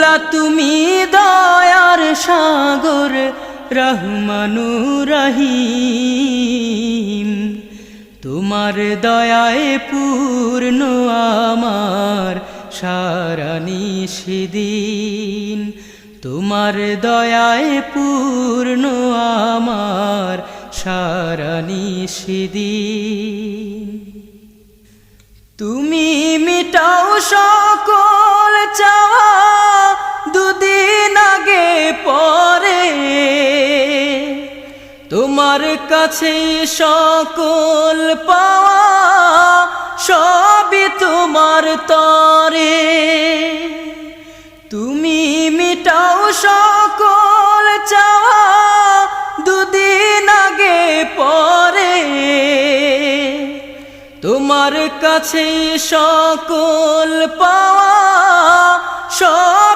মৌলা তুমি দয়ার সাগর রহমানুর রহিম, তোমার দয়ায় পূর্ণ আমার সারা নিশিদিন, তোমার দয়ায় পূর্ণ আমার সারা নিশিদিন। তুমি মিটাও সকল চাওয়া দুদিন আগে পরে, তোমার কাছে সকল পাওয়া সবই তোমার তরে। তুমি মিটাও সকল চাওয়া দুদিন আগে পরে, তোমার কাছে সকল পাওয়া সব